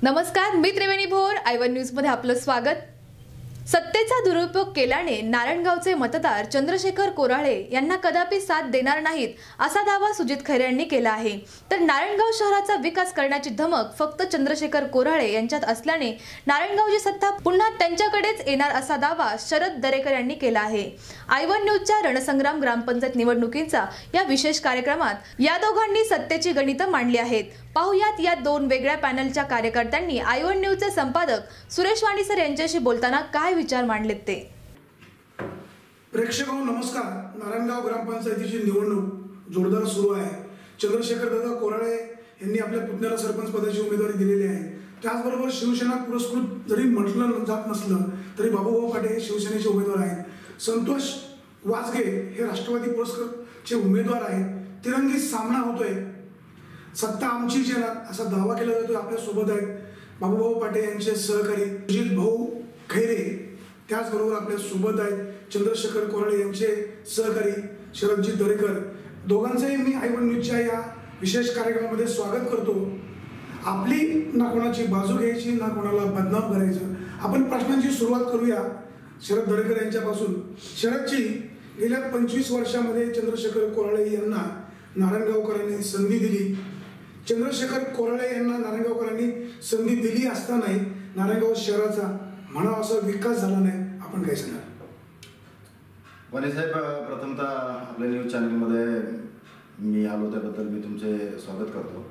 नमस्कार, मी त्रिवेणी भोर आय1 न्यूज मध्ये आपलं स्वागत। सत्तेचा दुरुपयोग केल्याने नारायणगावचे मतदार चंद्रशेखर कोराळे यांना कदापि साथ देणार नाहीत असा दावा सुजित खैरे यांनी केला आहे। तर नारायणगाव शहराचा विकास करण्याची धमक फक्त चंद्रशेखर कोराळे यांच्यात असल्याने नारायणगावची सत्ता पुन्हा त्यांच्याकडेच येणार असा दावा शरद दरेकर यांनी केला आहे। आय1 न्यूजच्या रणसंग्राम ग्रामपंचायत निवडणुकीचा या विशेष कार्यक्रमात या दोघांनी सत्तेची गणितं मांडली आहेत। पाहुयात या दोन वेगळ्या पॅनलच्या कार्यकर्त्यांनी आय1 न्यूजचे संपादक सुरेश वाणीसर यांच्याशी बोलताना काय विचार मांडलेत ते। प्रेक्षकांनो नमस्कार। नारायणगाव ग्रामपंचायतीची निवडणूक जोरदार सुरू आहे। चंद्रशेखर दादा कोराळे यांनी आपल्या पुतण्याला सरपंच पदाची उमेदवारी दिलेली आहे। त्याचबरोबर शिवसेना पुरस्कृत जरी म्हटलं जात नसलं तरी बाबूभाऊ पाटे हे शिवसेनेचे उमेदवार आहेत। संतोष वाजगे हे राष्ट्रवादी पुरस्कृतचे उमेदवार आहेत। तिरंगी सामना होतोय। सत्ता आमचीच येणार असा दावा केला जातो। आपल्या सोबत आहेत बाबूभाऊ पाटे यांचे सहकारी सुजित भाऊ खैरे, त्याचबरोबर आपल्या सोबत आहेत चंद्रशेखर कोराळे यांचे सहकारी शरदजी दरेकर। दोघांचंही मी आय1 न्यूजच्या या विशेष कार्यक्रमामध्ये स्वागत करतो। आपली ना कोणाची बाजू घ्यायची ना कोणाला बदनाम करायचं। आपण प्रश्नांची सुरुवात करूया शरद दरेकर यांच्यापासून। शरदजी, गेल्या 25 वर्षामध्ये चंद्रशेखर कोराळे यांना नारायणगावकरांनी संधी दिली। चंद्रशेखर कोराळे यांना नारायणगावकरांनी संधी दिली असतानाही नारायणगाव शहराचा म्हणावा असा विकास झाला नाही। आपण काय सांगाल? वाणी साहेब, प्रथमतः आपल्या न्यूज चॅनलमध्ये मी आलो त्याबद्दल मी तुमचे स्वागत करतो।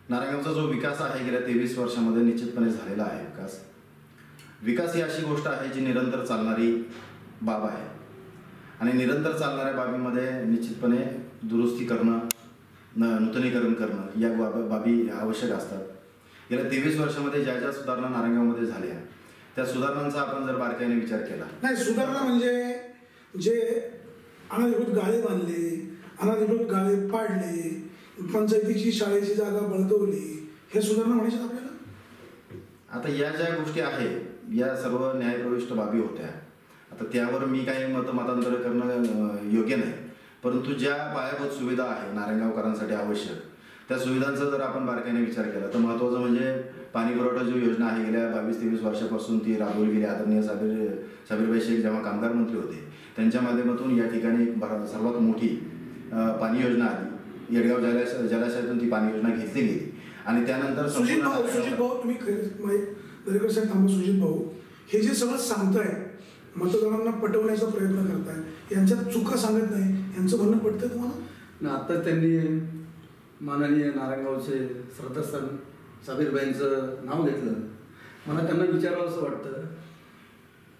नारायणगावचा जो विकास आहे गेल्या 23 वर्षामध्ये निश्चितपणे झालेला आहे। विकास ही अशी गोष्ट आहे जी निरंतर चालणारी बाब आहे आणि निरंतर चालणाऱ्या बाबीमध्ये निश्चितपणे दुरुस्ती करणं, नूतनीकरण करणं या बाबी आवश्यक असतात। गेल्या 23 वर्षामध्ये ज्या ज्या सुधारणा नारायणगावमध्ये झाल्या त्या सुधारणांचा आपण जर बारकाईने विचार केला, नाही सुधारणा म्हणजे जे अनाधिकृत गाळे बांधले, अनाधिकृत गाळे पाडले, पंचायतीची शाळेची जागा बळकवली, हे सुधारणा म्हणायचं आपल्याला। आता या ज्या गोष्टी आहेत या सर्व न्यायप्रविष्ट बाबी होत्या। आता त्यावर मी काही मतांतर करणं योग्य नाही, परंतु ज्या पायाभूत सुविधा आहे नारायणगावकरांसाठी आवश्यक त्या सुविधांचा जर आपण बारकाईने विचार केला तर महत्त्वाचं म्हणजे पाणी पुरवठा जी योजना आहे गेल्या 22-23 वर्षापासून ती राबवली गेली। आदरणीय साबीरबाई शेख जेव्हा कामगार मंत्री होते त्यांच्या माध्यमातून या ठिकाणी सर्वात मोठी पाणी योजना आली। येडगाव जलाशयातून ती पाणी योजना घेतली गेली आणि त्यानंतर सुजित भाऊ तुम्ही दरेकर साहेब थांबा। सुजित भाऊ, हे जे सगळं सांगताय मतदारांना पटवण्याचा प्रयत्न करताय, यांच्यात चुका सांगत नाही, यांचं म्हणणं पटतंय तुम्हाला? आता त्यांनी माननीय नारायणगावचे श्रद्धास्थान साबीरबाईंचं नाव घेतलं। मला त्यांना विचारावं असं वाटतं,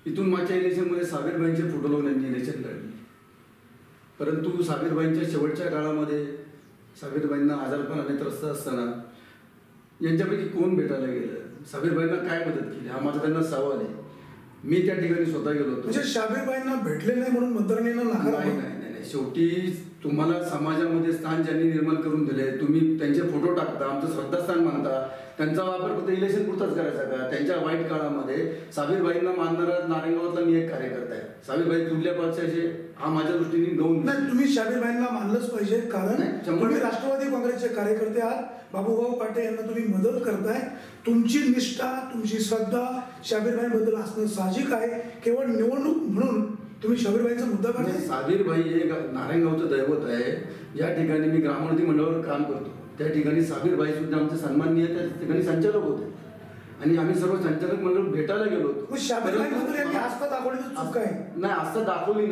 इथून मागच्या इलेक्शनमध्ये साबीरबाईंचे फोटो लावून यांनी इलेक्शन लढली, परंतु साबीरबाईंच्या शेवटच्या काळामध्ये साबीरबाईंना आजारपणाने त्रस्त असताना यांच्यापैकी कोण भेटायला गेलं, साबीरबाईंना काय मदत केली, हा माझा त्यांना सवाल आहे। मी त्या ठिकाणी स्वतः गेलो होतो। म्हणजे साबीरबाईंना भेटले नाही म्हणून मतदारांनी नकार? नाही, शेवटी तुम्हाला समाजामध्ये स्थान ज्यांनी निर्माण करून दिले, तुम्ही त्यांचे फोटो टाकता, आमचं श्रद्धास्थान मानता, त्यांचा वापर फक्त इलेक्शन पुरताच करायचा का? त्यांच्या वाईट काळामध्ये साबीरबाईंना मानणारा नारायणगावातला मी एक कार्यकर्ता आहे। साबीरबाई कुठल्या पक्षाचे हा माझ्या दृष्टीने गौण नाही। तुम्ही साबीरबाईंना मानलंच पाहिजे, कारण तुम्ही राष्ट्रवादी काँग्रेसचे कार्यकर्ते आहात। बाबूभाऊ पाटे यांना तुम्ही मदत करताय। तुमची निष्ठा, तुमची श्रद्धा साबीरबाईंबद्दल असणं साहजिक आहे। केवळ निवडणूक म्हणून तुम्ही साबीरबाईंचा मुद्दा करताय? साबीरबाई हे नारायणगावचं दैवत आहे। ज्या ठिकाणी मी ग्रामोन्नती मंडळावर काम करतो त्या ठिकाणी साबीरबाई सुद्धा आमचे सन्माननीय त्या ठिकाणी संचालक होते आणि आम्ही सर्व संचालक मंडळ भेटायला गेलो होतो। आस्था दाखवली चूक आहे? नाही, आस्था दाखवली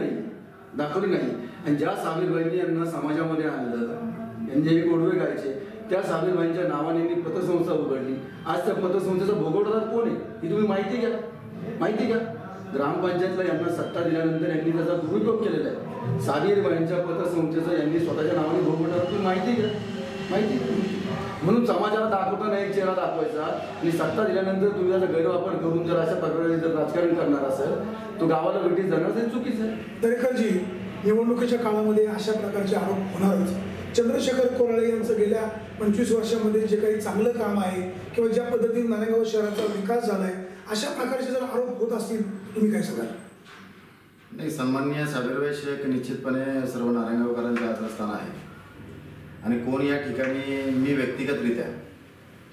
नाही। आणि ज्या साबीरबाईंनी यांना समाजामध्ये आणलं, यांचे हे गोडवे गायचे, त्या साबीरबाईंच्या नावाने यांनी पतसंस्था उघडली। आज त्या पतसंस्थेचा भोगवटादार कोण आहे ही तुम्ही माहिती घ्या। ग्रामपंचायतला यांना सत्ता दिल्यानंतर यांनी त्याचा दुरुपयोग केलेला आहे। साबीरबाईंच्या पतसंस्थेचं यांनी स्वतःच्या नावाने भोगवटादार तुम्ही माहिती घ्या। म्हणून समाजाला दाखवताना एक चेहरा दाखवायचा आणि सत्ता दिल्यानंतर तुम्ही त्याचा गैरवापर करून जर अशा प्रकारे जर राजकारण करणार असेल तो गावाला भेटीस जाणार ते चुकीचं आहे। दरेकरजी, निवडणुकीच्या काळामध्ये अशा प्रकारचे आरोप होणारच। चंद्रशेखर कोराळे यांचं गेल्या 25 वर्षामध्ये जे काही चांगलं काम आहे किंवा ज्या पद्धतीने नारायणगाव शहराचा विकास झालाय अशा प्रकारचे जर आरोप होत असतील तुम्ही काय सांगाल? नाही, सन्माननीय साबीरबाई शेख निश्चितपणे सर्व नारायणगावकरांचे आदरस्थान आहे आणि कोण या ठिकाणी मी व्यक्तिगतरित्या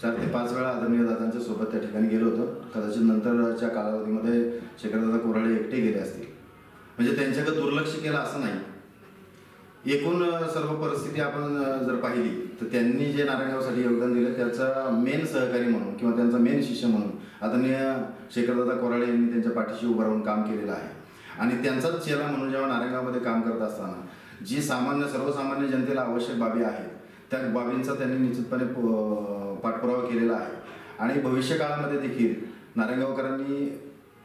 4 ते 5 वेळा आदरणीय दादांच्या सोबत त्या ठिकाणी गेलो होतो. कदाचित नंतरच्या कालावधीमध्ये शेखरदादा कोराळे एकटे गेले असतील, म्हणजे त्यांच्याकडे दुर्लक्ष केलं असं नाही. एकूण सर्व परिस्थिती आपण जर पाहिली तर त्यांनी जे नारायणगावसाठी योगदान दिलं त्याचा मेन सहकारी म्हणून किंवा त्यांचा मेन शिष्य म्हणून आदरणीय शेखरदादा कोराळे यांनी त्यांच्या पाठीशी उभं राहून काम केलेलं आहे. आणि त्यांचाच चेला म्हणून जेव्हा नारायणगावमध्ये काम करत असताना जी सर्वसामान्य जनतेला आवश्यक बाबी आहेत त्या बाबींचा त्यांनी निश्चितपणे पाठपुरावा केलेला आहे. आणि भविष्य काळामध्ये देखील नारायणगावकरांनी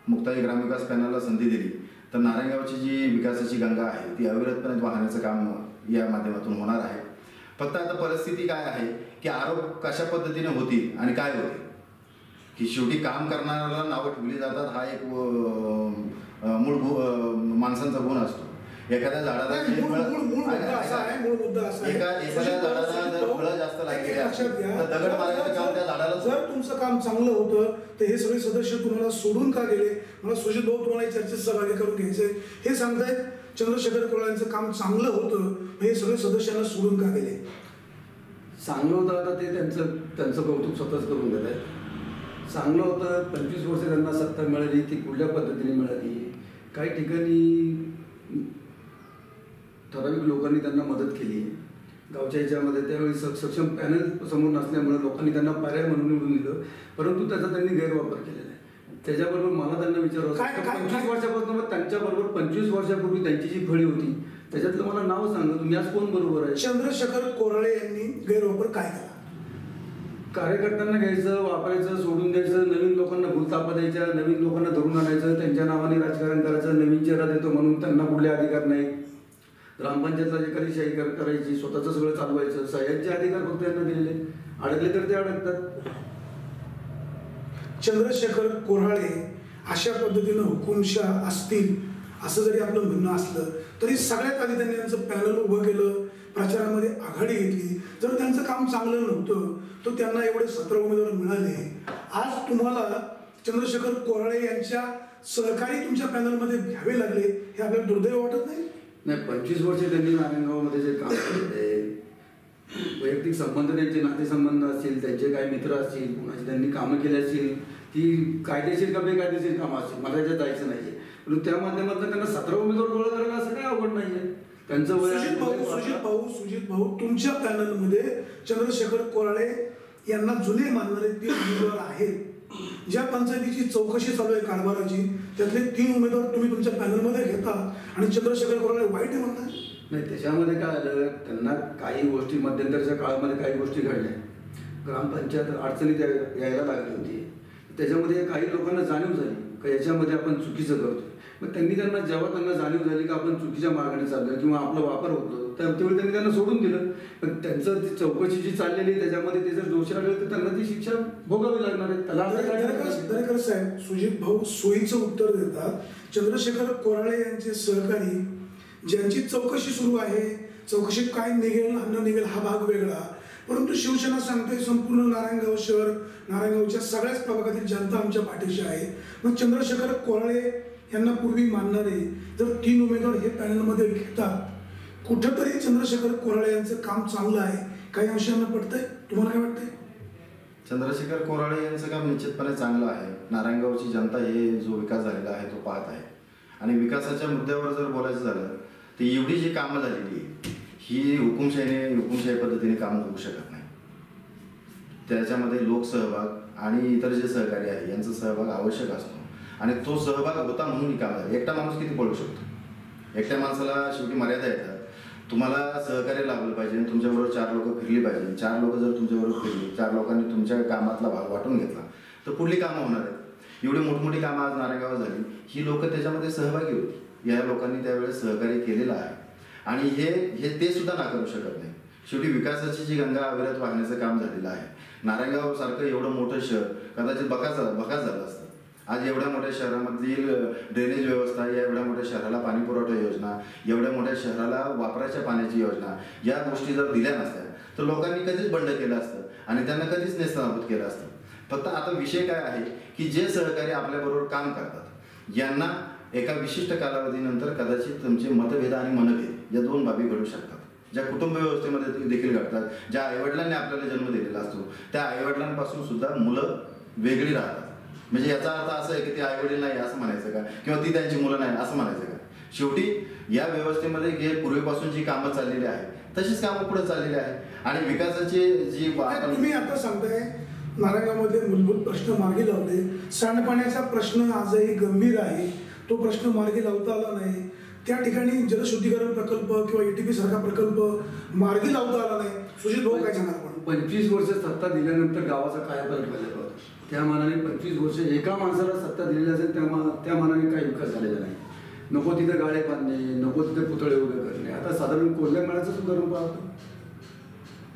मुक्ताई ग्रामविकास पॅनलला संधी दिली तर नारायणगावची जी विकासाची गंगा आहे ती अविरतपणे वाहण्याचं काम या माध्यमातून होणार आहे. फक्त आता परिस्थिती काय आहे की आरोप कशा पद्धतीने होतील आणि काय होते की शेवटी काम करणाऱ्याला नावं ठेवली जातात. हा एक मूळ माणसांचा गुण असतो. एखाद्या झाडाला एखाद्या झाडाला जर फळं जास्त लागली तर दगड मारायचं काम त्या झाडाला. जर तुमचं काम चांगलं होतं तर हे सगळे सदस्य तुम्हाला सोडून का गेले? मला सुजित भाऊ तुम्हाला चर्चेत सहभागी करून घ्यायचंय. हे सांगतायत चंद्रशेखर कोराळेंचं काम चांगलं होतं, हे सगळे सदस्यांना सोडून का गेले? चांगलं होतं आता ते त्यांचं कौतुक स्वतःच करून घेत आहेत. चांगलं होतं, 25 वर्ष त्यांना सत्ता मिळाली, ती कुठल्या पद्धतीने मिळाली. काही ठिकाणी ठराविक लोकांनी त्यांना मदत केली गावच्या याच्यामध्ये. त्यावेळी सक्षम पॅनल समोर नसल्यामुळे लोकांनी त्यांना पर्याय म्हणून निवडून दिलं, परंतु त्याचा त्यांनी गैरवापर केलेला आहे. त्याच्याबरोबर मला त्यांना विचारावं 25 वर्षापासून त्यांच्याबरोबर 25 वर्षापूर्वी त्यांची जी फळी होती त्याच्यातलं मला नाव सांगा तुम्ही, आज कोण बरोबर आहे? चंद्रशेखर कोराळे यांनी गैरवापर काय केला? कार्यकर्त्यांना घ्यायचं, वापरायचं, सोडून द्यायचं, नवीन लोकांना भूलतापा द्यायच्या, नवीन लोकांना धरून आणायचं, त्यांच्या नावाने राजकारण करायचं, नवीन चेहरा देतो म्हणून त्यांना कुठले अधिकार नाही. ग्रामपंचायतला जे काही शाही करायची, स्वतःचं सगळं चालवायचं, सह्यांचे अधिकार फक्त त्यांना दिलेले. अडकले तर ते अडकतात. चंद्रशेखर कोराळे अशा पद्धतीनं हुकुमशाह असतील असं जरी आपलं म्हणणं असलं तरी सगळ्यात आधी त्यांनी त्यांचं पॅनल उभं केलं, प्रचारामध्ये आघाडी घेतली. जर त्यांचं काम चांगलं नव्हतं तर त्यांना एवढे 17 उमेदवार मिळाले. आज तुम्हाला चंद्रशेखर कोराळे यांच्या सहकारी तुमच्या पॅनलमध्ये घ्यावे लागले, हे आपल्याला दुर्दैव वाटत नाही? नाही, 25 वर्ष त्यांनी नारायणगावमध्ये जे काम केले, वैयक्तिक संबंध, त्यांचे नातेसंबंध असतील, त्यांचे काही मित्र असतील, कुणाची त्यांनी कामं केली असतील, ती कायदेशीर का बेकायदेशीर कामं असतील, मला त्याच्यात जायचं नाही. पण त्या माध्यमातून त्यांना 17 उमेदवार गोळा करायला असं काही अवघड नाहीये. त्यांचं सुजित भाऊ तुमच्या पॅनलमध्ये चंद्रशेखर कोराळे यांना जुने मानणारे 3 उमेदवार आहेत. ज्या पंचायतीची चौकशी चालू आहे कारभाराची त्यातले 3 उमेदवार तुम्ही तुमच्या पॅनलमध्ये घेता आणि चंद्रशेखर कोराळे वाईट आहे म्हणतात? नाही, त्याच्यामध्ये काय आलं, त्यांना काही गोष्टी मध्यंतरच्या काळामध्ये काही गोष्टी घडल्या, ग्रामपंचायत अडचणीत यायला लागली होती. त्याच्यामध्ये काही लोकांना जाणीव झाली का याच्यामध्ये आपण चुकीचं करतो. मग जेव्हा त्यांना जाणीव झाली की आपण चुकीच्या मार्गाने चाललो किंवा आपला वापर होतो त्यावेळी त्यांनी त्यांना सोडून दिलं. पण त्यांचं ती चौकशी जी चाललेली त्याच्यामध्ये ते जर दोषी आढळले तर त्यांना ती शिक्षा भोगावी लागणार आहे. दरेकर साहेब, सुजित भाऊ सोयीचं उत्तर देतात. चंद्रशेखर कोराळे यांचे सहकारी ज्यांची चौकशी सुरू आहे, चौकशीत काय निघेल न निघेल हा भाग वेगळा, परंतु शिवसेना सांगते संपूर्ण नारायणगाव शहर, नारायणगावच्या सगळ्याच प्रभागातील जनता आमच्या पाठीशी आहे. मग चंद्रशेखर कोराळे यांना पूर्वी मानणारे जर 3 उमेदवार हे पॅनलमध्ये घेतात, कुठंतरी चंद्रशेखर कोराळे यांचं काम चांगलं आहे, काही अंशांना पडतंय? तुम्हाला काय वाटतंय? चंद्रशेखर कोराळे यांचं काम निश्चितपणे चांगलं आहे. नारायणगावची जनता हे जो विकास झालेला आहे तो पाहत आहे. आणि विकासाच्या मुद्द्यावर जर बोलायचं झालं तर एवढी जी कामं झालेली ही हुकुमशाही पद्धतीने कामं होऊ शकत नाही. त्याच्यामध्ये लोकसहभाग आणि इतर जे सहकारी आहे यांचा सहभाग आवश्यक असतो आणि तो सहभाग होता म्हणून ही काम झाली. एकटा माणूस किती पळू शकतो? एकट्या माणसाला शेवटी मर्यादा येतात. तुम्हाला सहकार्य लाभलं पाहिजे, तुमच्याबरोबर 4 लोक फिरली पाहिजे. 4 लोक जर तुमच्याबरोबर फिरली, 4 लोकांनी तुमच्या कामातला भाग वाटून घेतला तर पुढली कामं होणार आहेत. एवढी मोठमोठी कामं आज नारायणगावात झाली, ही लोक त्याच्यामध्ये सहभागी होती. या लोकांनी त्यावेळेस सहकार्य केलेलं आहे आणि हे ते सुद्धा नाकारू शकत नाही. शेवटी विकासाची जी गंगा अविरत वाहण्याचं काम झालेलं आहे. नारायणगाव सारखं एवढं मोठं शहर कदाचित बकाच झालं असतं. आज एवढ्या मोठ्या शहरामधील ड्रेनेज व्यवस्था, या एवढ्या मोठ्या शहराला पाणी पुरवठा योजना, एवढ्या मोठ्या शहराला वापराच्या पाण्याची योजना, या गोष्टी जर दिल्या नसत्या तर लोकांनी कधीच बंड केलं असतं आणि त्यांना कधीच नेस्तनाबूत केलं असतं. फक्त आता विषय काय आहे की जे सहकारी आपल्याबरोबर काम करतात यांना एका विशिष्ट कालावधीनंतर कदाचित तुमचे मतभेद आणि मनभेद या 2 बाबी घडू शकतात. ज्या कुटुंब व्यवस्थेमध्ये देखील घडतात, ज्या आईवडिलांनी आपल्याला जन्म दिलेला असतो त्या आईवडिलांपासून सुद्धा मुलं वेगळी राहतात. म्हणजे याचा अर्थ असा आहे की ती आईवडील नाही असं म्हणायचं का, किंवा ती त्यांची मुलं नाही असं म्हणायचं का? शेवटी या व्यवस्थेमध्ये हे पूर्वीपासून जी कामं चाललेली आहेत तशीच कामं पुढे चाललेली आहे. आणि विकासाची जी तुम्ही आता सांगताय नारायणगावमध्ये मूलभूत प्रश्न मार्गी लावले, सांडपाण्याचा प्रश्न आजही गंभीर आहे, तो प्रश्न मार्गी लावता आला नाही. त्या ठिकाणी जलशुद्धीकरण प्रकल्प किंवा ETP सारखा प्रकल्प मार्गी लावता आला नाही. सुजित भाऊ काय सांगणार? पण 25 वर्ष सत्ता दिल्यानंतर गावाचा काय फरक पडला? त्या मानाने 25 वर्ष एका माणसाला सत्ता दिलेली असेल त्या मानाने काही विकास झालेला नाही. नको तिथे गाळे बांधणे, नको तिथे पुतळे उभे करणे. आता साधारण कोल्ह्यामेळ्याचं सुद्धा रूप पाहतो,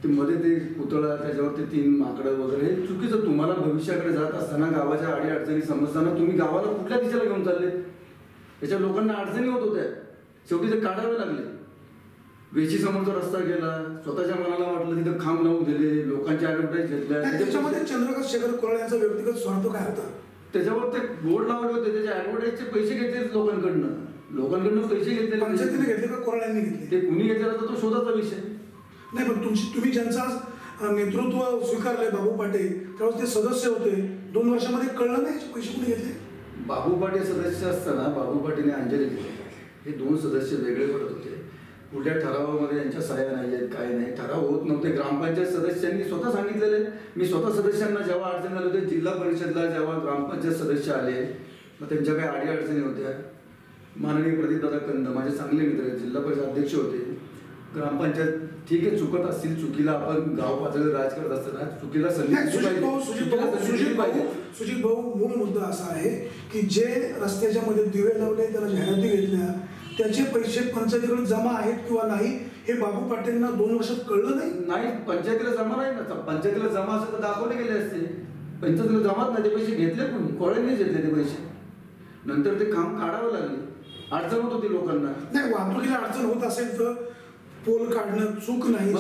ते मध्ये ते पुतळा, त्याच्यावर ते 3 माकडं वगैरे, हे चुकीचं. तुम्हाला भविष्याकडे जात असताना गावाच्या अडी अडचणी समजताना तुम्ही गावाला कुठल्या दिशेला घेऊन चालले? त्याच्या लोकांना अडचणी होत होत्या, शेवटी ते काढावे लागले. वेशी समोरचा रस्ता गेला, स्वतःच्या मनाला वाटलं तिथं खांब लावून दिले, लोकांची ऍडव्हर्टाईज घेतल्या. त्याच्यामध्ये चंद्रकांत शेखर कोराळे यांचा व्यक्तिगत स्वार्थ काय होता? त्याच्यावर ते बोर्ड लावले होते, त्याच्या ऍडव्हर्टाईजचे पैसे घेतले लोकांकडनं पैसे घेतलेले. पंचायतीने घेतले का कोराळ्यांनी घेतले? ते कुणी घेतलेला तर तो शोधाचा विषय नाही. पण तुम्ही ज्यांचा नेतृत्व स्वीकारलंय बाबू पाटे, त्यावेळेस ते सदस्य होते, 2 वर्षामध्ये कळलं नाही पैसे कुठे घेतले? बाबू पाटे सदस्य असताना बाबू पाटेने अंजली दिली, हे 2 सदस्य वेगळे पडत होते. कुठल्या ठरावामध्ये यांच्या सह्या नाही आहेत, काय नाही, ठराव होत नव्हते. ग्रामपंचायत सदस्यांनी स्वतः सांगितलेले. मी स्वतः सदस्यांना जेव्हा अडचण आली होती, जिल्हा परिषदला जेव्हा ग्रामपंचायत सदस्य आले, मग त्यांच्या काही अडी अडचणी होत्या. माननीय प्रदीपदादा कंद माझे चांगले मित्र, जिल्हा परिषद अध्यक्ष होते. ग्रामपंचायत ठीक आहे, चुकत असतील, चुकीला आपण गाव पातळीवर राज करत असताना चुकीला सुजित भाऊ, मूळ मुद्दा असा आहे की जे रस्त्याच्या मध्ये दिवे लावले, त्याला जाहिराती घेतल्या, त्याचे पैसे पंचायतीकडे जमा आहेत किंवा नाही हे बाबू पाटेंना 2 वर्षात कळलं नाही. पंचायतीला जमा नाही ना. पंचायतीला जमा असेल तर दाखवले गेले असते. पंचायतीला जमात नाही, ते पैसे घेतले कोणी? कोळ्यांनीच घेतले ते पैसे. नंतर ते काम काढावं लागले, अडचण होत होती लोकांना. नाही, वाहतुकीला अडचण होत असेल तर पोल काढणं चूक नाही.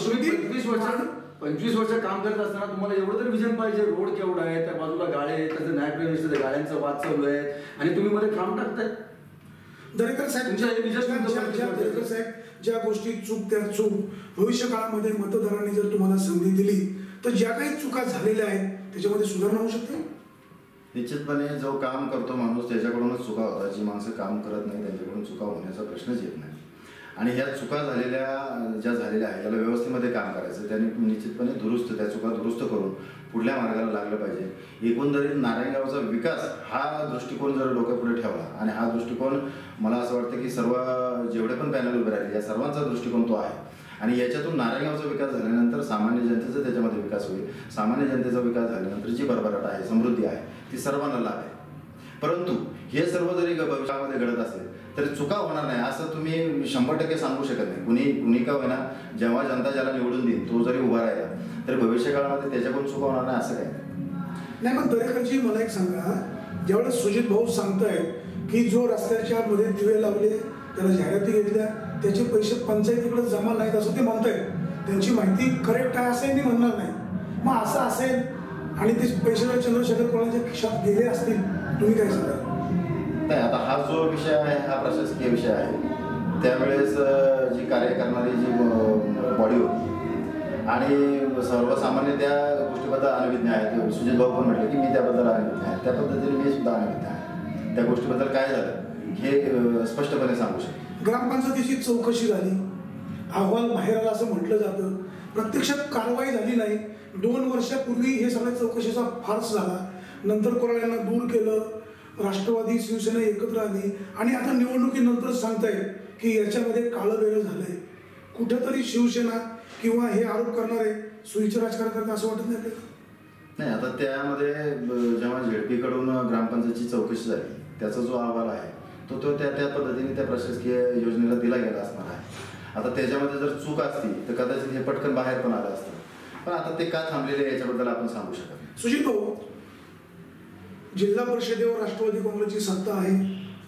25 वर्ष काम करत असताना तुम्हाला एवढं तरी विजन पाहिजे. रोड केवढा आहे, त्या बाजूला गाळे आहेत, त्याचं न्यायप्रविष्ट गाड्यांचा वाद चालू आहे आणि तुम्ही मध्ये काम टाकताय. दरेकर साहेब, ज्या गोष्टी चूक त्या चूक, भविष्य काळामध्ये मतदारांनी जर तुम्हाला संधी दिली तर ज्या काही चुका झालेल्या आहेत त्याच्यामध्ये सुधारणा होऊ शकते. निश्चितपणे जो काम करतो माणूस त्याच्याकडूनच चुका होतात. जी माणसं काम करत नाही त्यांच्याकडून चुका होण्याचा प्रश्नच येत नाही. आणि ह्या चुका ज्या झालेल्या आहेत याला व्यवस्थेमध्ये काम करायचं, त्यांनी निश्चितपणे त्या चुका दुरुस्त करून पुढल्या मार्गाला लागलं पाहिजे. एकंदरीत नारायणगावचा विकास हा दृष्टिकोन जर डोक्यापुढे ठेवला, आणि हा दृष्टिकोन मला असं वाटतं की सर्व जेवढे पण पॅनल उभे राहिले या सर्वांचा दृष्टिकोन तो आहे. आणि याच्यातून नारायणगावचा विकास झाल्यानंतर सामान्य जनतेचा त्याच्यामध्ये विकास होईल. सामान्य जनतेचा विकास झाल्यानंतर जी भरभराट आहे, समृद्धी आहे, ती सर्वांना लाभ आहे. परंतु हे सर्व जरी भविष्यामध्ये घडत असेल तरी चुका होणार नाही असं तुम्ही 100% सांगू शकत नाही. कुणी का होईना, जेव्हा जनता ज्याला निवडून देईल तो जरी उभा राहिला तरी भविष्य काळामध्ये त्याच्याकडून चुका होणार नाही असं काय नाही. पण दरेकरजी मला एक सांगा, ज्यावेळेस सुजित भाऊ सांगतायत की जो रस्त्याच्या मध्ये दिवे लावले, त्याला जाहिराती घेतल्या, त्याचे पैसे पंचायतीकडे जमा नाहीत असं ते म्हणतायत, त्यांची माहिती करेक्ट आहे असंही मी म्हणणार नाही. मग असं असेल आणि ते पैसे जर चंद्रशेखर कोळ्यांच्या खिशात गेले असतील, तुम्ही काय सांगाल? नाही, आता हा जो विषय आहे हा प्रशासकीय विषय आहे. त्यावेळेस जी कार्य करणारी जी बॉडी होती आणि सर्वसामान्य त्या गोष्टीबद्दल अनभिज्ञ आहे. सुजित भाऊ पण म्हटले की मी त्याबद्दल अनभिज्ञ आहे, त्या पद्धतीने मी सुद्धा अनभिज्ञ आहे. त्या गोष्टीबद्दल काय झालं हे स्पष्टपणे सांगू शकतो. ग्रामपंचायतीची चौकशी झाली, अहवाल बाहेर आला असं म्हटलं जातं, प्रत्यक्षात कारवाई झाली नाही. 2 वर्षापूर्वी हे सगळ्या चौकशीचा फार्स झाला, नंतर कोराळ्यांना दूर केलं, राष्ट्रवादी शिवसेना एकत्र आली आणि आता निवडणुकीनंतर सांगतायत की याच्यामध्ये काळं वेगळं झालंय. कुठेतरी शिवसेना किंवा हे आरोप करणारे सुईचं राजकारण करतात असं वाटत नाही आपल्याला? नाही, आता त्यामध्ये जेव्हा झेडपीकडून ग्रामपंचायतची चौकशी झाली त्याचा जो अहवाल आहे तो त्या पद्धतीने त्या प्रशासकीय योजनेला दिला गेला असणार आहे. आता त्याच्यामध्ये जर चूक असती तर कदाचित हे पटकन बाहेर पण आलं असतं. पण आता ते का थांबलेले याच्याबद्दल आपण सांगू शकत नाही. सुजित भाऊ, जिल्हा परिषदेवर राष्ट्रवादी काँग्रेसची सत्ता आहे,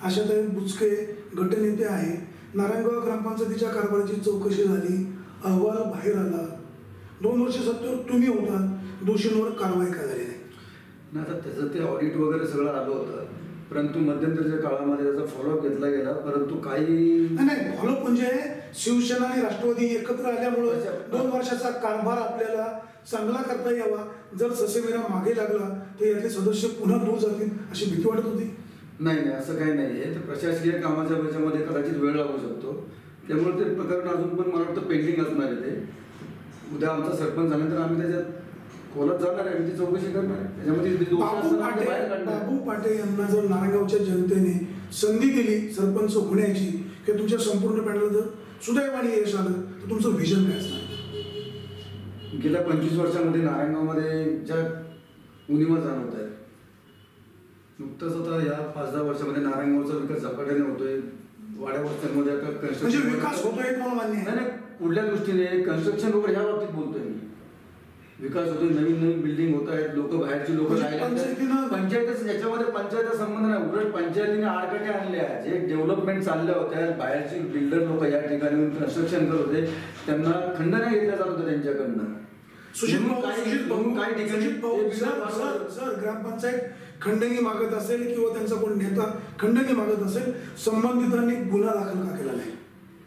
आशाताई बुचके गटनेते आहे, नारायणगाव ग्रामपंचायतीच्या कारभाराची चौकशी झाली, अहवाल बाहेर आला, 2 वर्ष सत्तेवर तुम्ही होता, दोषींवर कारवाई का झाली नाही? आता त्याचं ते ऑडिट वगैरे सगळं आलं होतं, परंतु मध्यंतरीच्या काळामध्ये त्याचा फॉलोअप घेतला गेला, परंतु काही नाही. फॉलोअप म्हणजे शिवसेना आणि राष्ट्रवादी एकत्र आल्यामुळं 2 वर्षाचा कारभार आपल्याला चांगला करता यावा. जर ससेमिरा मागे लागला तर यातले सदस्य पुन्हा दूर जातील अशी भीती वाटत होती. नाही असं काही नाही आहे. तर प्रशासकीय कामाच्या याच्यामध्ये कदाचित वेळ लागू शकतो. त्यामुळे ते प्रकरण अजून पण मला वाटतं पेंडिंग असणार आहे. ते उद्या आमचा सरपंच झाल्यानंतर आम्ही त्याच्यात खोलात जाणार आहे, ती चौकशी करणार आहे. त्याच्यामध्ये बाबू पाटे यांना जर नारायणगावच्या जनतेने संधी दिली सरपंच होण्याची किंवा तुमच्या संपूर्ण पॅनल जर सुदैवाने यश आलं तर तुमचं व्हिजन काय असणार? गेल्या 25 वर्षामध्ये नारायणगावमध्ये ज्या उणिवा जाणवत आहेत, नुकतंच आता या 5-10 वर्षामध्ये नारायणगावचा विकास झपाट्याने होतोय. वाड्या वस्त्यांमध्ये आता म्हणजे विकास होतोय म्हणून मान्य आहे. नाही कुठल्या दृष्टीने कन्स्ट्रक्शन वगैरे ह्या बाबतीत बोलतोय मी. विकास होतोय, नवीन बिल्डिंग होत आहेत, लोक बाहेरची लोक पंचायत याच्यामध्ये पंचायतचा संबंध नाही. उलट पंचायतीने आडकाठी आणल्या. जे डेव्हलपमेंट चालल्या होत्या, बाहेरची बिल्डर लोक या ठिकाणी कन्स्ट्रक्शन करत होते, त्यांना खंडण्या घेतल्या जात होत्या त्यांच्याकडनं. काही ठिकाणी जर ग्रामपंचायत खंडणी मागत असेल किंवा त्यांचा कोण नेता खंडणी मागत असेल, संबंधितांनी गुन्हा दाखल का केला नाही?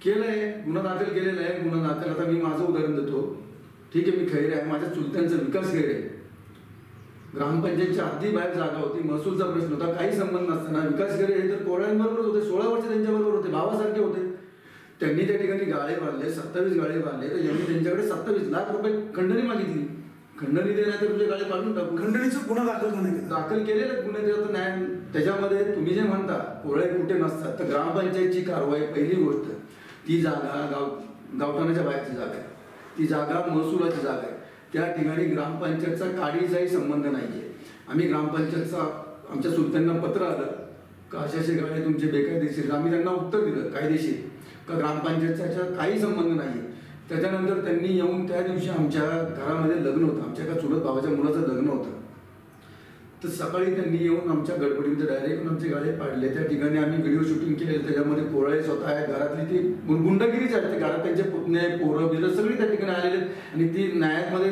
केलंय, गुन्हा दाखल केलेला आहे. गुन्हा दाखल आता मी माझं उदाहरण देतो. ठीक आहे, मी खैरे आहे, माझ्या चुलत्यांचा विकास खैरे आहे. ग्रामपंचायतच्या अगदी बाहेर जागा होती, महसूलचा प्रश्न होता, काही संबंध नसताना विकास खैरे हे तर कोळ्यांबरोबरच होते. 16 वर्ष त्यांच्याबरोबर होते, भावासारखे होते. त्यांनी त्या ठिकाणी गाळे बांधले, 27 गाळे बांधले. तर यांनी त्यांच्याकडे 27 लाख रुपये खंडणी मागितली. खंडणी दे नाही तर तुझे गाळे बांधून टाकू. खंडणीचा गुन्हा दाखल का नाही? दाखल केलेले गुन्हे त्याचा न्याय. त्याच्यामध्ये तुम्ही जे म्हणता कोळे कुठे नसतात, तर ग्रामपंचायतची कारवाई पहिली गोष्ट, ती जागा गावठाणाच्या बाहेरची जागा आहे, ती जागा महसुलाची जागा आहे. त्या ठिकाणी ग्रामपंचायतचा काडीचाही संबंध नाहीये. आम्ही ग्रामपंचायतचा आमच्या सुलतांना पत्र आलं का अशाचे गाळे तुमचे बेकायदेशीर. आम्ही त्यांना उत्तर दिलं कायदेशीर का ग्रामपंचायतचा काही संबंध नाही. त्याच्यानंतर त्यांनी येऊन त्या दिवशी आमच्या घरामध्ये लग्न होतं, आमच्या एका चुलत भावाच्या मुलाचं लग्न होतं. तर सकाळी त्यांनी येऊन आमच्या गडबडीमध्ये डायरेक्ट आमचे गाळे पाडले. त्या ठिकाणी आम्ही व्हिडिओ शूटिंग केले. त्याच्यामध्ये कोळळे स्वतः आहे, घरातली ती गुंडगिरीच आहे. ते घरात त्यांचे पुतणे पोरं बिरं सगळी त्या ठिकाणी आलेले आहेत. आणि ती न्यायामध्ये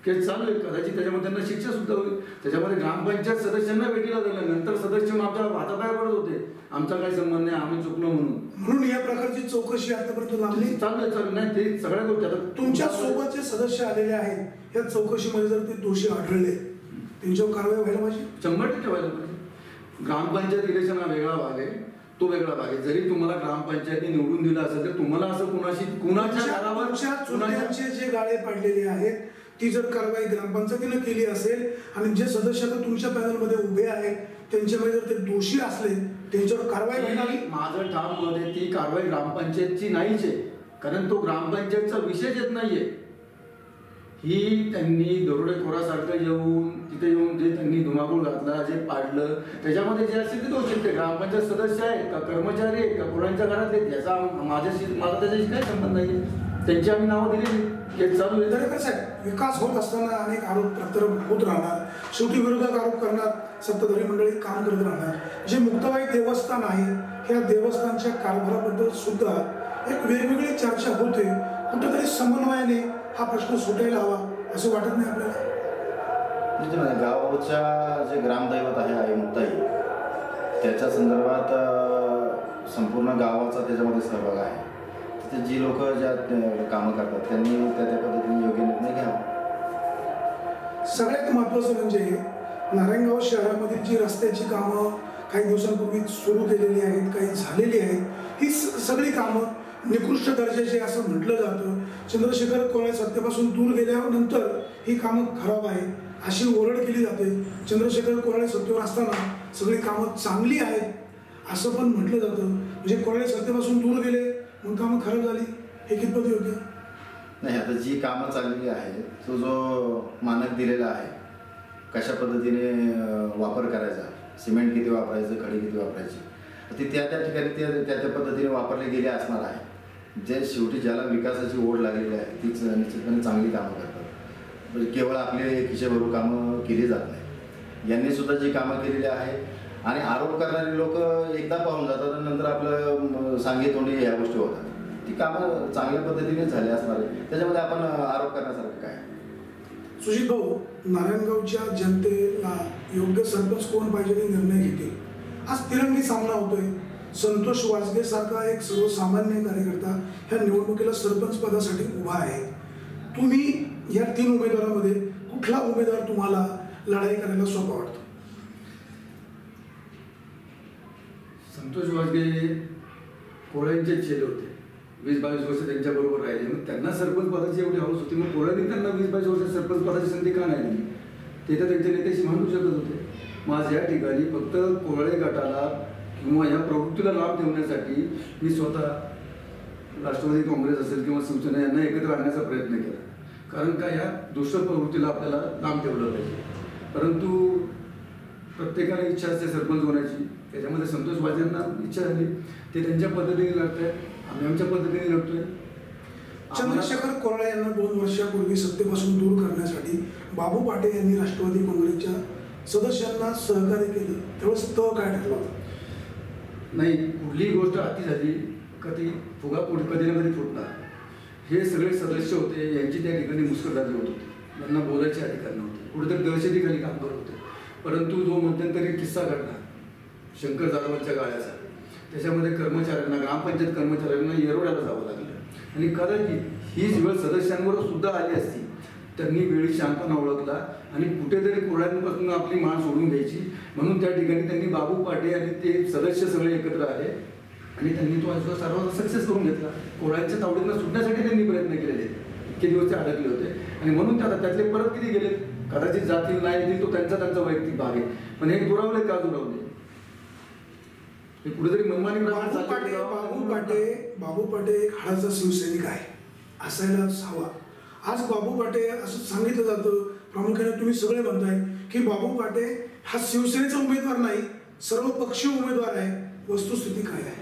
केस चालू आहे. कदाचित त्याच्यामध्ये त्यांना शिक्षा सुद्धा होईल. त्याच्यामध्ये ग्रामपंचायत सदस्यांना भेटीला झालं. नंतर सदस्य आमच्या हातापाया पडत होते, आमचा काही संबंध नाही, आम्ही चुकलो म्हणून या प्रकारची चौकशी आतापर्यंत लावली चालू नाही. ते सगळ्या गोष्टी आता तुमच्या सोबतचे सदस्य आलेले आहेत, या चौकशीमध्ये जर ते दोषी आढळले त्यांच्यावर कारवाई व्हायला पाहिजे. 100% व्हायला पाहिजे. ग्रामपंचायत इलेक्शन हा वेगळा भाग आहे, तो वेगळा भाग आहे. जरी तुम्हाला ग्रामपंचायतने निवडून दिलं असेल तर तुम्हाला असं कुणाच्या घरावर जे गाळे पाडलेले आहेत ती जर कारवाई ग्रामपंचायतीने केली असेल आणि जे सदस्य आता तुमच्या पॅनलमध्ये उभे आहेत त्यांच्यामध्ये जर ते दोषी असले त्यांच्यावर कारवाई व्हायला. माझं ठाम मत आहे ती कारवाई ग्रामपंचायतची नाहीच आहे, कारण तो ग्रामपंचायतचा विषयच येत नाहीये. ही त्यांनी दरोडेखोरासारखं येऊन तिथे येऊन जे त्यांनी धुमाकूळ घातला, जे पाडलं, त्याच्यामध्ये जे असेल ते दोष आहेत. ते ग्रामपंचायत सदस्य आहेत का कर्मचारी आहेत का कोणाच्या घरात आहेत याचा मला त्याच्याशी काही संबंध नाही. त्यांची आम्ही नावं दिलेली, केस चालू आहे. तर कसं आहे, विकास होत असताना अनेक आरोप प्रत्यारोप होत राहणार, शेवटी विरोधक आरोप करणार, सत्ताधारी मंडळी काम करत राहणार. जे मुक्ताबाई देवस्थान आहे ह्या देवस्थानच्या कारभाराबद्दल सुद्धा एक वेगवेगळी चर्चा होते. कुठेतरी समन्वयाने हा प्रश्न सुटायला हवा असं वाटत नाही आपल्याला? गावाच्या जे ग्रामदैवत आहे मुक्ताई, त्याच्या संदर्भात संपूर्ण गावाचा त्याच्यामध्ये सहभाग आहे. तिथे जी लोक ज्या कामं करतात त्यांनी त्या पद्धतीने योग्य निर्णय घ्यावा. सगळ्यात महत्त्वाचं म्हणजे नारायणगाव शहरामधील जी रस्त्याची कामं काही दिवसांपूर्वी सुरू केलेली आहेत, काही झालेली आहेत, ही सगळी कामं निकृष्ट दर्जाची असं म्हटलं जातं. चंद्रशेखर कोराळे सत्तेपासून दूर गेल्यानंतर ही कामं खराब आहे अशी ओरड केली जाते. चंद्रशेखर कोराळे सत्तेवर असताना सगळी कामं चांगली आहेत असं पण म्हटलं जातं. म्हणजे कोराळे सत्तेपासून दूर गेले म्हणून कामं खराब झाली, हे कितपत योग्य नाही? आता जी कामं चाललेली आहे तो जो मानक दिलेला आहे, कशा पद्धतीने वापर करायचा, सिमेंट किती वापरायचं, खडी किती वापरायची, ती त्या ठिकाणी त्या पद्धतीने वापरली गेली असणार आहे. जे शेवटी ज्याला विकासाची ओढ लागलेली आहे तीच निश्चितपणे चांगली कामं करतात. म्हणजे केवळ आपले खिशे भरू कामं केली जात नाही. यांनी सुद्धा जी कामं केलेली आहे आणि आरोप करणारे लोक एकदा पाहून जातात आणि नंतर आपलं सांगे तोंडी ह्या गोष्टी होतात. ती कामं चांगल्या पद्धतीने झाली असणार आहे, त्याच्यामध्ये आपण आरोप करण्यासारखं काय? सुजित भाऊ, नारायणगावच्या जनतेला योग्य सरपंच कोण पाहिजे ते निर्णय घेतील. आज तिरंगी सामना होतोय. संतोष वाजगे सारखा एक सर्वसामान्य कार्यकर्ता ह्या निवडणुकीला सरपंच पदासाठी उभा आहे. तुम्ही या 3 उमेदवारांमध्ये कुठला उमेदवार तुम्हाला लढाई करायला सोपा वाटतो? संतोष वाजगे कोळ्यांचे चेले होते, 20-22 वर्ष त्यांच्याबरोबर राहिले. मग त्यांना सरपंच पदाची एवढी हौस होती, मग कोळ्यांनी त्यांना 20-22 वर्ष सरपंच पदाची संधी का नाही दिली? ते तर त्यांच्या नेत्याशी मांडू शकत होते. मग आज या ठिकाणी फक्त कोळी गटाला किंवा या प्रवृत्तीला लाभ ठेवण्यासाठी मी स्वतः राष्ट्रवादी काँग्रेस असेल किंवा शिवसेना यांना एकत्र आणण्याचा प्रयत्न केला. कारण का या दुष्ट प्रवृत्तीला आपल्याला लांब ठेवलं पाहिजे. परंतु प्रत्येकाला इच्छा असते सरपंच होण्याची. त्याच्यामध्ये संतोष वाजेंना इच्छा झाली, ते त्यांच्या पद्धतीने लढतायत, आम्ही आमच्या पद्धतीने लढतोय. चंद्रशेखर कोराळे यांना 2 वर्षापूर्वी सत्तेपासून दूर करण्यासाठी बाबू पाटे यांनी राष्ट्रवादी काँग्रेसच्या सदस्यांना सहकार्य केलं, त्यावेळेस तो काय ठरला? नाही, कुठलीही गोष्ट अति झाली का ती फुगा कधी ना कधी फुटणार. हे सगळे सदस्य होते, यांची त्या ठिकाणी मुस्कटदारी होत होती, यांना बोलायचे अधिकार नव्हते, कुठेतरी दहशतीखाली काम करत होते. परंतु जो मध्यंतरी किस्सा घडला शंकर जाधवांच्या गाळ्याचा, त्याच्यामध्ये कर्मचाऱ्यांना, ग्रामपंचायत कर्मचाऱ्यांना येरोड्याला जावं लागलं. आणि कदाचित ही वेळ सदस्यांवर सुद्धा आली असती, त्यांनी वेळी शांतपणा ओळखला आणि कुठेतरी कोळ्यांपासून आपली मान सोडून घ्यायची म्हणून त्या ठिकाणी त्यांनी बाबू पाटे आणि ते सदस्य सगळे एकत्र आले आणि त्यांनी तो आज सर्वांना सक्सेस करून घेतला. कोळ्यांच्या तावडींना सुटण्यासाठी त्यांनी प्रयत्न केलेले, इतके दिवस ते अडकले होते. आणि म्हणून त्यातले परत किती गेले, कदाचित जातील नाही येतील तो त्यांचा वैयक्तिक भाग आहे, पण हे दुरावले का दुरावले? हे कुठेतरी मनमानी बाबू पाटे एक हाडाचा शिवसैनिक आहे, असायलाच हवा. आज बाबू पाटे असं सांगितलं जातं, प्रामुख्याने तुम्ही सगळे म्हणताय की बाबू पाटे हा शिवसेनेचा उमेदवार नाही, सर्व पक्षीय उमेदवार आहे. वस्तुस्थिती काय आहे?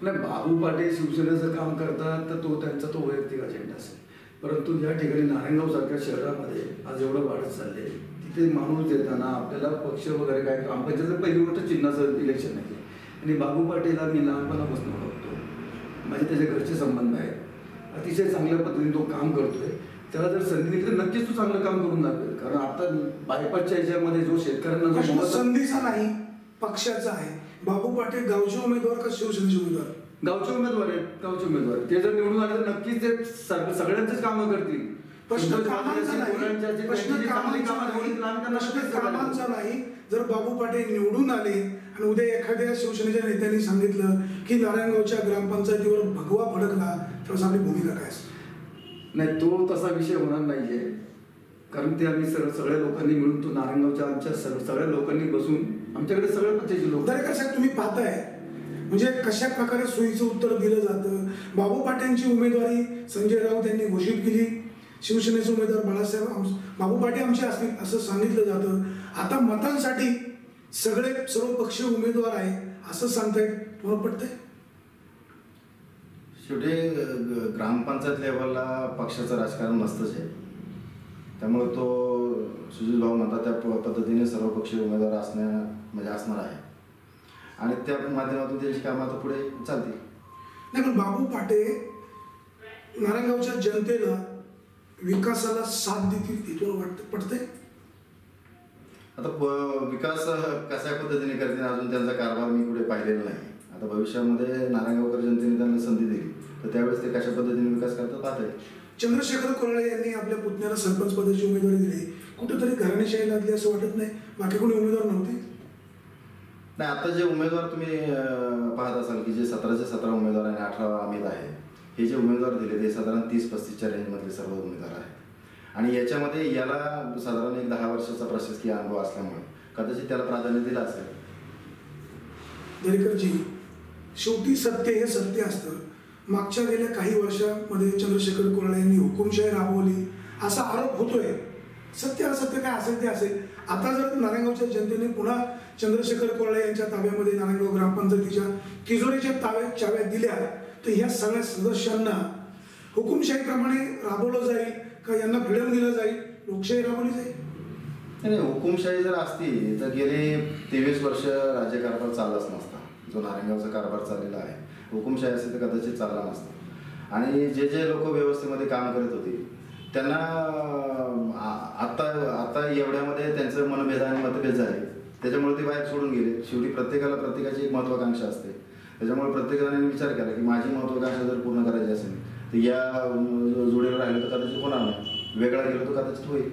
नाही, बाबू पाटे शिवसेनेचं काम करतात तर तो त्यांचा वैयक्तिक अजेंडा असेल. परंतु या ठिकाणी नारायणगाव सारख्या शहरामध्ये आज एवढं वाढत चाललंय, तिथे माणूस देताना आपल्याला पक्ष वगैरे काय, ग्रामपंचायत पहिली गोष्ट चिन्हाचं इलेक्शन आहे. आणि बाबू पाटेला मी लहानपणापासून ओळखतो, माझे त्याचे घरचे संबंध आहेत, अतिशय चांगल्या पद्धतीने तो काम करतोय. त्याला जर संधी दिली तर नक्कीच तो चांगलं काम करून दाखवेल. कारण आता बायपासच्या याच्यामध्ये जो शेतकऱ्यांना संधीचा नाही पक्षाचा आहे. बाबू पाटे गावचे उमेदवार का शिवसेनेचे उमेदवार? गावचे उमेदवार आहेत, गावचे उमेदवार. ते जर निवडून आले तर नक्कीच ते सगळ्यांचेच कामं करतील. प्रश्न कामांचा नाही. जर बाबू पाटे निवडून आले आणि उद्या एखाद्या शिवसेनेच्या नेत्यांनी सांगितलं की नारायणगावच्या ग्रामपंचायतीवर भगवा फडकला, तर आपली भूमिका काय असते? नाही, तो तसा विषय होणार नाहीये. कारण ते आम्ही सगळ्या लोकांनी मिळून तो नारायणगावच्या आमच्या सगळ्या लोकांनी बसून आमच्याकडे सगळ्या पक्षाचे लोक साहेब तुम्ही पाहताय म्हणजे कशा प्रकारे सोयीचं उत्तर दिलं जातं. बाबू पाट्यांची उमेदवारी संजय राऊत यांनी घोषित केली, शिवसेनेचे उमेदवार बाळासाहेब बाबू पाटे आमचे असतील असं सांगितलं जातं. आता मतांसाठी सर्व पक्षीय उमेदवार आहे असं सांगतायत, तुम्हाला पटतंय? शेवटी ग्रामपंचायत लेवलला पक्षाचं राजकारण नसतंच आहे, त्यामुळे तो सुजित भाऊ म्हणतात त्या पद्धतीने सर्व पक्षीय उमेदवार असणार आहे आणि त्या माध्यमातून त्यांची कामं आता पुढे चालतील. नाही, पण बाबू पाटे नारायणगावच्या जनतेला विकासाला साथ देतील, तुम्हाला पटतंय? आता विकास कशा पद्धतीने करतील अजून त्यांचा कारभार मी कुठे पाहिलेला नाही. आता भविष्यामध्ये नारायणगावकर जनतेने त्यांना संधी दिली तर त्यावेळेस ते कशा पद्धतीने विकास करतात पाहताय. चंद्रशेखर कोराळे यांनी आपल्या पुतण्याला सरपंच पदाची उमेदवारी दिली, कुठेतरी घराणेशाही लागली असं वाटत नाही? बाकी कोणी उमेदवार नव्हते? नाही, आता जे उमेदवार तुम्ही पाहत असाल की जे 17चे 17 उमेदवार आणि 18 अमित आहे, हे जे उमेदवार दिले ते साधारण 30-35च्या रेंजमधले सर्व उमेदवार आहेत. आणि याच्यामध्ये याला साधारण एक 10 वर्षाचा प्रशासकीय अनुभव असल्यामुळे कदाचित त्याला प्राधान्य दिलं असेल. दरेकरजी, शेवटी सत्य हे सत्य असतं. मागच्या गेल्या काही वर्षांमध्ये चंद्रशेखर कोराळे यांनी हुकुमशाही राबवली असा आरोप होतोय. सत्य असत्य काय असेल ते असेल. आता जर नारायणगावच्या जनतेने पुन्हा चंद्रशेखर कोराळे यांच्या ताब्यामध्ये नारायणगाव ग्रामपंचायतीच्या तिजोरीच्या चाव्या दिल्या तर ह्या सगळ्या सदस्यांना हुकुमशाहीप्रमाणे राबवलं जाईल का यांना फ्रीडम दिलं जाईल, लोकशाही राबवली जाईल? नाही, हुकुमशाही जर असती तर गेले 23 वर्ष राज्यकारभार चाललाच नसता. जो नारायणगावचा कारभार चाललेला आहे, हुकुमशाही असेल तर कदाचित चालला नसता. आणि जे लोक व्यवस्थेमध्ये काम करत होते त्यांना आता एवढ्यामध्ये त्यांचं मनभेद आणि मतभेद झाले, त्याच्यामुळे ते बाहेर सोडून गेले. शेवटी प्रत्येकाची एक महत्वाकांक्षा असते. त्याच्यामुळे प्रत्येकाने विचार केला की माझी महत्त्वाकांक्षा जर पूर्ण करायची असेल तर या जोडीला राहिलं तर कदाचित होणार नाही, वेगळा गेलो तर कदाचित होईल.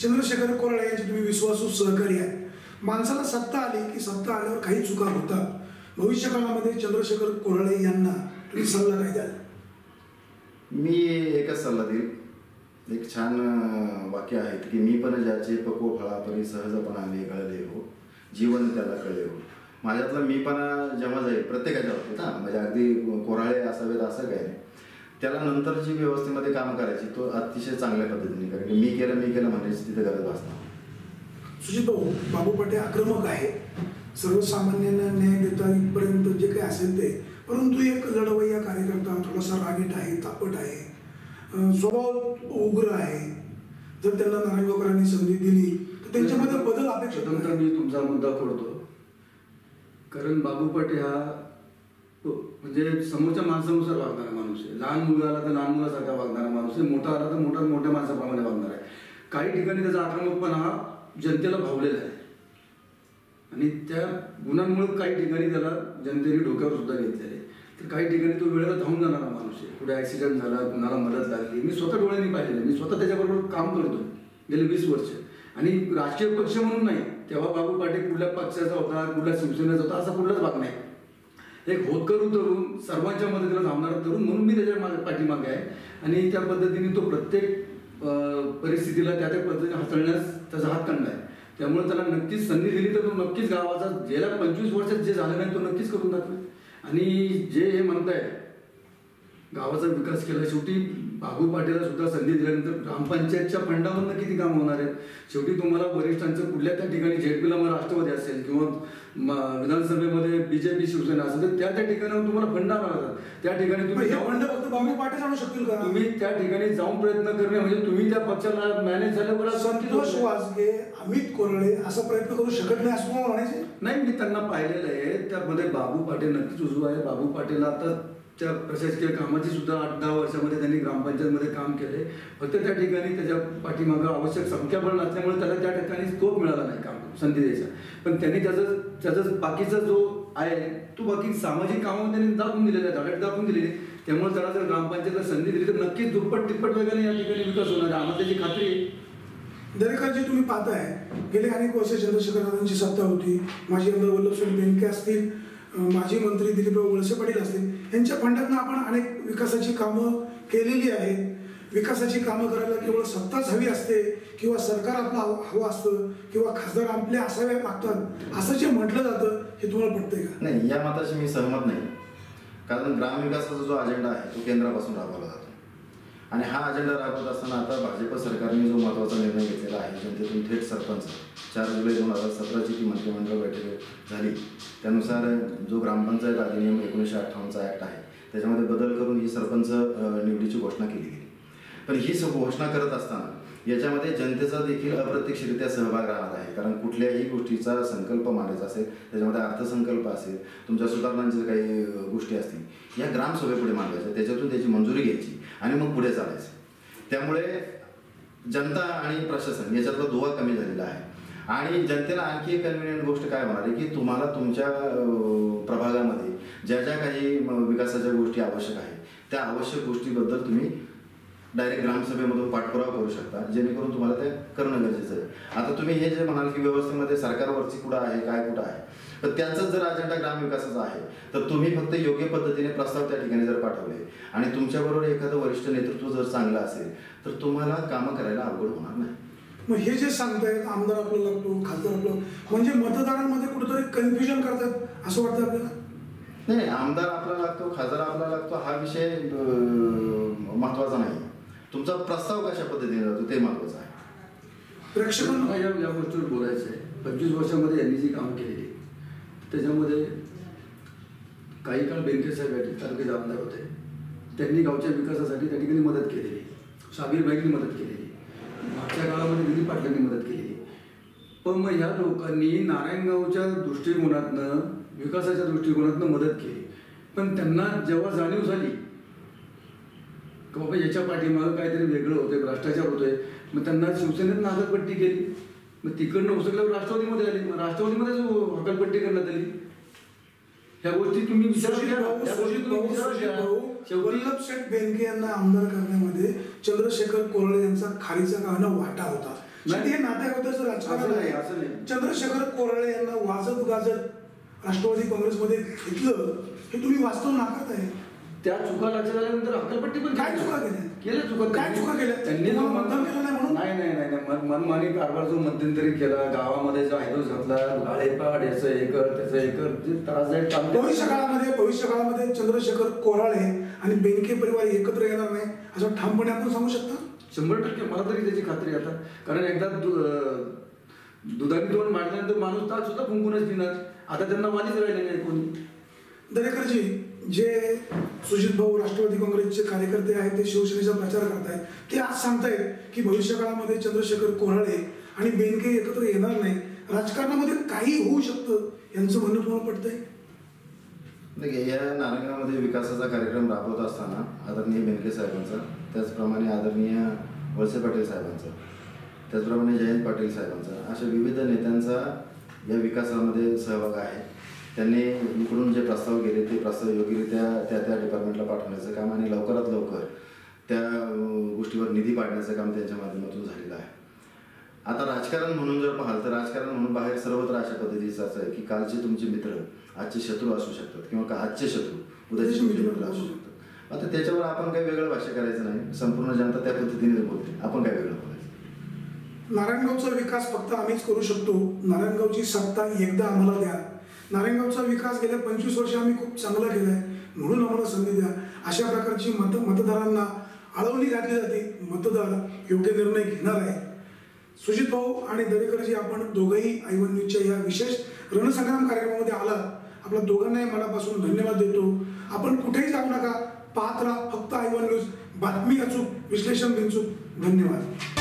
चंद्रशेखर कोराळे यांचे तुम्ही विश्वासू सहकारी आहे. माणसाला सत्ता आली की सत्ता आल्यावर काही चुका होतात. भविष्य काळामध्ये चंद्रशेखर कोराळे यांना तुम्ही सल्ला काय द्याल? मी एकच सल्ला देईल. एक छान वाक्य आहे की मी पण ज्याचे पको फळा परी सहजपणाने गळले हो, जीवन त्याला कळले हो. माझ्यातला मी पण जेव्हा जाईल प्रत्येकाच्या बाबतीत म्हणजे अगदी कोराळे असावेत असं काय नाही, त्याला नंतर जी व्यवस्थेमध्ये काम करायची तो अतिशय चांगल्या पद्धतीने करेल. मी केलं म्हणायची तिथे गरज भासणार. सुजित भाऊ, बाबू पाटे आक्रमक आहे, सर्वसामान्यांना न्याय देता इथपर्यंत जे काही असेल ते, परंतु एक लढवय्या कार्यकर्ता, थोडासा रागीट आहे, तापट आहे, स्वभाव उग्र आहे. जर त्यांना नारायणगावकरांनी संधी दिली तर त्यांच्यामध्ये बदल अपेक्षित आहे. मी तुमचा मुद्दा खोडतो, कारण बाबू पाटे हा म्हणजे समोरच्या माणसानुसार वागणारा माणूस आहे. लहान मुलगा आला तर लहान मुलासारखा वागणारा माणूस आहे, मोठा आला तर मोठ्या माणसाप्रमाणे वागणार आहे. काही ठिकाणी त्याचा आक्रमकपणा हा जनतेला भावलेला आहे आणि त्या गुणांमुळे काही ठिकाणी त्याला जनतेने डोक्यावर सुद्धा घेतलेले आहे. तर काही ठिकाणी तो वेळेला धावून जाणारा माणूस आहे. पुढे ऍक्सिडेंट झाला, कुणाला मदत लागली, मी स्वतः डोळ्यांनी पाहिलेलं आहे. मी स्वतः त्याच्याबरोबर काम करतो गेले 20 वर्ष. आणि राजकीय पक्ष म्हणून नाही, तेव्हा बाबू पाटे कुठल्या पक्षाचा होता, कुठल्या शिवसेनेचा होता, असा कुठलाच भाग नाही. एक होतकरू तरुण, सर्वांच्या मदतीला धावणारा तरुण म्हणून मी त्याच्या पाठीमागे आहे. आणि त्या पद्धतीने तो प्रत्येक परिस्थितीला त्या पद्धतीने हाताळण्यास त्याचा हात कंडा आहे. त्यामुळे त्याला नक्कीच संधी दिली तर तो नक्कीच गावाचा गेल्या 25 वर्षात जे झालं नाही तो नक्कीच करून दाखवेल. आणि जे हे म्हणताय गावाचा विकास केला, शेवटी बाबू पाटीलला सुद्धा संधी दिल्यानंतर ग्रामपंचायतच्या फंडामधनं किती काम होणार आहेत. शेवटी तुम्हाला वरिष्ठांचं कुठल्या त्या ठिकाणी झेडपीला मग राष्ट्रवादी असेल किंवा विधानसभेमध्ये बीजेपी शिवसेना असेल तर त्या ठिकाणावर तुम्हाला फंड आणावं. त्या ठिकाणी तुम्ही फक्त बाबू पाटील आणू शकतील का? तुम्ही त्या ठिकाणी जाऊन प्रयत्न करणे म्हणजे तुम्ही त्या पक्षाला मॅनेज झाल्यावर संतोष वाजगे, अमित कोरळे असा प्रयत्न करू शकत नाही असं मला म्हणायचे नाही. मी त्यांना पाहिलेलं आहे, त्यामध्ये बाबू पाटील नक्कीच उजवा आहे. बाबू पाटीलला आता त्या प्रशासकीय कामाची सुद्धा 8-10 वर्षामध्ये त्यांनी ग्रामपंचायतमध्ये काम केले. फक्त त्या ठिकाणी त्याच्या पाठीमागं आवश्यक संख्याबळ नसल्यामुळे त्याला त्या ठिकाणी स्कोप मिळाला नाही काम संधी द्यायचा. पण त्यांनी त्याचा बाकीचा जो आहे तो बाकी सामाजिक कामं त्यांनी दाखवून दिलेला आहे, धडक दाखवून दिलेली. त्यामुळे त्याला जर ग्रामपंचायतला संधी दिली तर नक्कीच दुप्पट तिप्पट वेगाने या ठिकाणी विकास होणार आहे, आम्हाला त्याची खात्री आहे. दरेकरजी तुम्ही पाहताय गेले अनेक वर्ष चंद्रशेखरदादांची सत्ता होती. माजी आमदार वल्लभसिंग बेनके असतील, माजी मंत्री दिलीपराव वळसे पाटील असतील, यांच्या फंडातून आपण अनेक विकासाची कामं केलेली आहेत. विकासाची कामं करायला केवळ सत्ताच हवी असते किंवा सरकार आपलं हवं असतं किंवा खासदार आपले असावे लागतात असं जे म्हटलं जातं हे तुम्हाला पटतंय का? नाही, या मताशी मी सहमत नाही. कारण ग्रामविकासाचा जो अजेंडा आहे तो केंद्रापासून राबवला जातो आणि हा अजेंडा राबवत असताना आता भाजप सरकारने जो महत्त्वाचा निर्णय घेतलेला आहे, जनतेतून थेट सरपंच 4 जुलै 2017ची ती मंत्रिमंडळ बैठक झाली, त्यानुसार जो ग्रामपंचायत अधिनियम 1958चा ॲक्ट आहे त्याच्यामध्ये बदल करून ही सरपंच निवडीची घोषणा केली गेली. पण ही घोषणा करत असताना याच्यामध्ये जनतेचा देखील अप्रत्यक्षरित्या सहभाग राहणार आहे. कारण कुठल्याही गोष्टीचा संकल्प मांडायचा असेल, त्याच्यामध्ये अर्थसंकल्प असेल, तुमच्या सुधारणांच्या काही गोष्टी असतील, या ग्रामसभेपुढे मांडायच्या, त्याच्यातून त्याची मंजुरी घ्यायची आणि मग पुढे चालायचं. त्यामुळे जनता आणि प्रशासन याच्यातला दुवा कमी झालेला आहे. आणि जनतेला आणखी एक कन्व्हिनियंट गोष्ट काय होणार आहे की तुम्हाला तुमच्या प्रभागामध्ये ज्या ज्या काही विकासाच्या गोष्टी आवश्यक आहेत त्या आवश्यक गोष्टीबद्दल तुम्ही डायरेक्ट ग्रामसभेमधून पाठपुरावा करू शकता, जेणेकरून तुम्हाला ते करणं गरजेचं आहे. आता तुम्ही हे जे म्हणाल की व्यवस्थेमध्ये सरकारवरची कुठं आहे काय कुठं आहे, तर त्यांचाच जर अजेंडा ग्रामविकासाचा आहे तर तुम्ही फक्त योग्य पद्धतीने प्रस्ताव त्या ठिकाणी जर पाठवले आणि तुमच्याबरोबर एखादं वरिष्ठ नेतृत्व जर चांगलं असेल तर तुम्हाला कामं करायला अवघड होणार नाही. मग हे जे सांगतायत आमदार आपला लागतो, खासदार आपला, म्हणजे मतदारांमध्ये कुठेतरी कन्फ्युजन करतात असं वाटतं आपल्याला? नाही, आमदार आपला लागतो, खासदार आपला लागतो हा विषय महत्वाचा नाही. तुमचा प्रस्ताव कशा पद्धतीने जातो ते महत्वाचं आहे. प्रेक्षकांना या गोष्टीवर बोलायचं आहे. 25 वर्षामध्ये यांनी जी कामं केलेली त्याच्यामध्ये काही काळ बेनके साहेब तालुक्याचे आमदार होते, त्यांनी गावच्या विकासासाठी त्या ठिकाणी मदत केलेली, साबीरबाईंनी मदत केलेली, मागच्या काळामध्ये दिलीप पाटलांनी मदत केलेली. पण मग ह्या लोकांनी नारायणगावच्या दृष्टिकोनातनं विकासाच्या दृष्टिकोनातनं मदत केली. पण त्यांना जेव्हा जाणीव झाली की बाबा याच्या पाठीमागं काहीतरी वेगळं होतंय, भ्रष्टाचार होतोय, मग त्यांना शिवसेनेत हकालपट्टी केली. मग तिकडनं उसकल्यावर राष्ट्रवादीमध्ये आली, मग राष्ट्रवादीमध्येच हकालपट्टी करण्यात आली. ह्या गोष्टी तुम्ही सुजित भाऊ वल्लभ शेठ बेनके यांना आमदार करण्यामध्ये चंद्रशेखर कोराळे यांचा खारीचा गाणं वाटा होता. हे नात्याबद्दलचं राजकारण आहे. चंद्रशेखर कोराळे यांना वाजत गाजत राष्ट्रवादी काँग्रेसमध्ये घेतलं हे तुम्ही वास्तव नाकारताय. त्या चुका लक्षात आल्यानंतर हक्कपट्टी पण काय चुका केल्या? काय चुका केल्या? त्यांनी जो मतदान केलं नाही म्हणून नाही मनमानी कारभार जो मध्यंतरी केला, गावामध्ये जो हैदोस घातला, गाळेपाड याचं हे कर त्याचं हे कर, जे त्रासदायक काम भविष्य काळामध्ये चंद्रशेखर कोराळे आणि बेनके परिवार एकत्र येणार नाही असं ठामपणे आपण सांगू शकता? 100% मला तरी त्याची खात्री आता. कारण एकदा दुधाने तोंड मांडल्यानंतर माणूस ताक सुद्धा फुंकूनच पिणार. आता त्यांना वालीच राहिले नाही कोणी. दरेकरजी, जे सुजित भाऊ राष्ट्रवादी काँग्रेसचे कार्यकर्ते आहेत ते शिवसेनेचा प्रचार करतायत, ते आज सांगतायत की भविष्य काळामध्ये चंद्रशेखर कोराळे आणि बेनके एकत्र येणार नाही, राजकारणामध्ये काही होऊ शकतं, यांचं म्हणणं तुम्हाला पटतंय? या नारायणगावमध्ये विकासाचा कार्यक्रम राबवत असताना आदरणीय बेनके साहेबांचा, त्याचप्रमाणे आदरणीय वळसे पाटील साहेबांचा, त्याचप्रमाणे जयंत पाटील साहेबांचा, अशा विविध नेत्यांचा या विकासामध्ये सहभाग आहे. त्यांनी इकडून जे प्रस्ताव केले ते प्रस्ताव योग्यरित्या त्या डिपार्टमेंटला पाठवण्याचं काम आणि लवकरात लवकर त्या गोष्टीवर निधी पाडण्याचं काम त्यांच्या माध्यमातून झालेलं आहे. आता राजकारण म्हणून जर पाहाल तर राजकारण म्हणून बाहेर सर्वत्र अशा पद्धतीचं असं आहे की कालचे तुमचे मित्र आजचे शत्रू असू शकतात किंवा आजचे शत्रू उद्याचे मित्र असू शकतात. आता त्याच्यावर आपण काही वेगळं भाष्य करायचं नाही. संपूर्ण जनता त्या पद्धतीने बोलते, आपण काय वेगळं बोलायचं. नारायणगावचा विकास फक्त आम्हीच करू शकतो. नारायणगावची सत्ता एकदा आम्हाला द्या. नारायणगावचा विकास गेल्या 25 वर्ष आम्ही खूप चांगला केलाय, म्हणून आम्हाला संधी द्या. अशा प्रकारची मतदारांना आळवणी घातली जाते. मतदार योग्य निर्णय घेणार आहे. सुजित भाऊ आणि दरेकरजी, आपण दोघंही I1 न्यूजच्या या विशेष रणसंग्राम कार्यक्रमामध्ये आलात. आपल्या दोघांनाही मनापासून धन्यवाद देतो. आपण कुठेही जाऊ नका, पाहत राहा फक्त I1 न्यूज. बातमी अचूक, विश्लेषण बिनचूक. धन्यवाद.